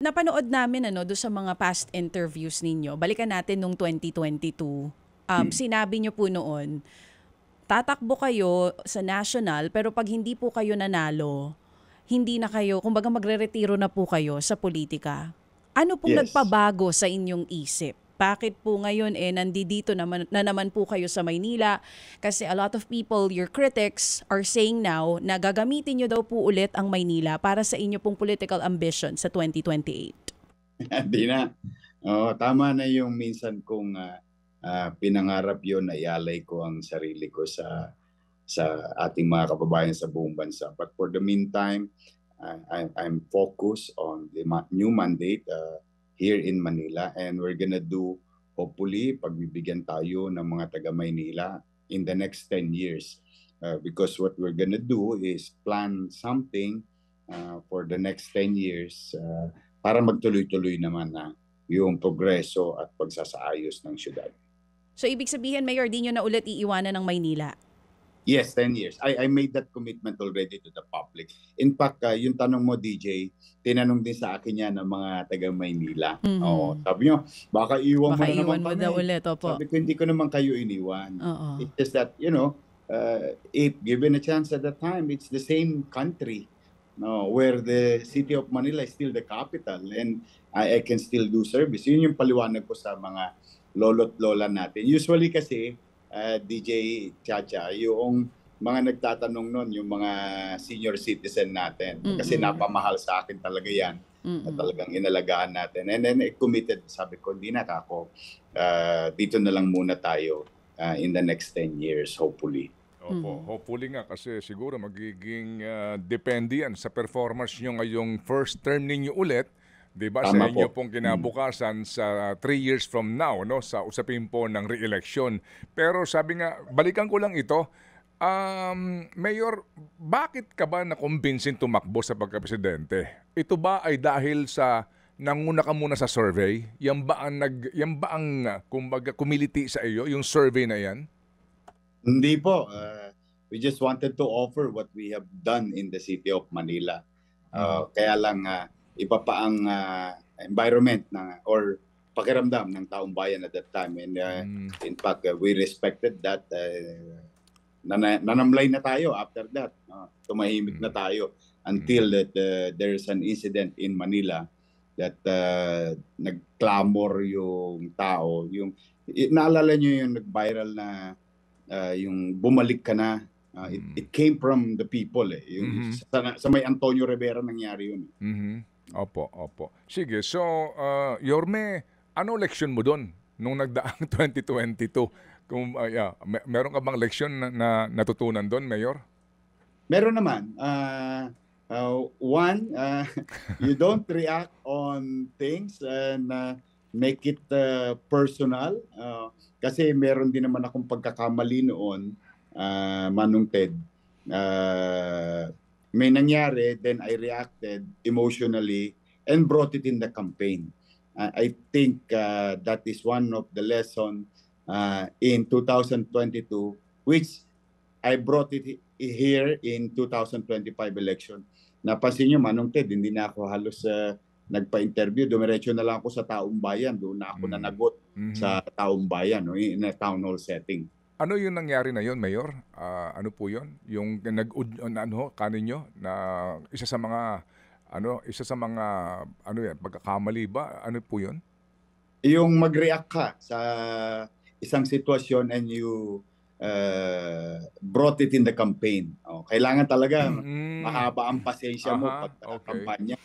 napanood namin do sa mga past interviews ninyo, balikan natin nung 2022, sinabi nyo po noon, tatakbo kayo sa national pero pag hindi po kayo nanalo, hindi na kayo, kumbaga magre-retiro na po kayo sa politika. Ano pong Yes. nagpabago sa inyong isip? Bakit po ngayon nandito naman po kayo sa Maynila? Kasi a lot of people, your critics, are saying now na gagamitin nyo daw po ulit ang Maynila para sa inyo pong political ambition sa 2028. Hindi na. Tama na yung minsan kong pinangarap yun na ialay ko ang sarili ko sa ating mga kababayan sa buong bansa. But for the meantime, I'm focused on the new mandate here in Manila, and we're gonna do, hopefully, pagbibigyan tayo ng mga taga Maynila in the next 10 years. Because what we're gonna do is plan something for the next 10 years para magtuloy-tuloy naman na yung progreso at pagsasaayos ng syudad. So ibig sabihin, Mayor, di nyo na ulit iiwanan ng Maynila? Yes, 10 years. I made that commitment already to the public. In fact, yung tanong mo, DJ, tinanong din sa akin yan ng mga taga Maynila. Sabi nyo, baka iwan mo na naman mo kami. daw ulit, opo. Sabi ko, hindi ko naman kayo iniwan. It's just that, if given a chance at that time, it's the same country where the city of Manila is still the capital, and I can still do service. Yun yung paliwanag ko sa mga lolo't lola natin. Usually kasi, DJ Chacha, yung mga nagtatanong nun, yung mga senior citizen natin. Kasi napamahal sa akin talaga yan. Talagang inalagaan natin. And then I committed, sabi ko, hindi na ako. Dito na lang muna tayo in the next 10 years, hopefully. Opo, hopefully nga kasi siguro magiging depende yan sa performance nyo ngayong first term ninyo ulit. Diba, sa inyo pong kinabukasan sa 3 years from now, no, sa usapin po ng re-election. Pero sabi nga, balikan ko lang ito, Mayor, bakit ka ba nakumbinsin tumakbo sa pagkapresidente? Ito ba ay dahil sa nanguna ka muna sa survey? Yan ba ang kumbaga kumiliti sa iyo, yung survey na yan? Hindi po. We just wanted to offer what we have done in the city of Manila. Kaya lang, iba pa ang environment or pakiramdam ng taong bayan at that time. And in fact, we respected that. Nanamlay na tayo after that. Tumahimik na tayo until that there's an incident in Manila that nag-clamor yung tao. Naalala nyo yung nag-viral na yung bumalik ka na. It came from the people. Sa may Antonio Rivera nangyari yun. Opo. Sige, so Yorme, ano leksyon mo doon nung nagdaang 2022? Kung meron ka bang leksyon na natutunan doon, Mayor? Meron naman. One, you don't react on things and make it personal. Kasi meron din naman akong pagkakamali noon, Manong Ted. May nangyari, then I reacted emotionally and brought it in the campaign. I think that is one of the lessons in 2022, which I brought it here in 2025 election. Napansin nyo, Manong Ted, hindi na ako halos nagpa-interview. Dumiretso na lang ako sa taong bayan. Doon na ako nanagot sa taong bayan, in a town hall setting. Ano yung nangyari na yon, Mayor? Ano po yon? Yung kaninyo na isa sa mga pagkakamali ba? Ano po yon? Yung mag-react ka sa isang sitwasyon and you brought it in the campaign. Kailangan talaga mahaba ang pasensya mo pag kampanya.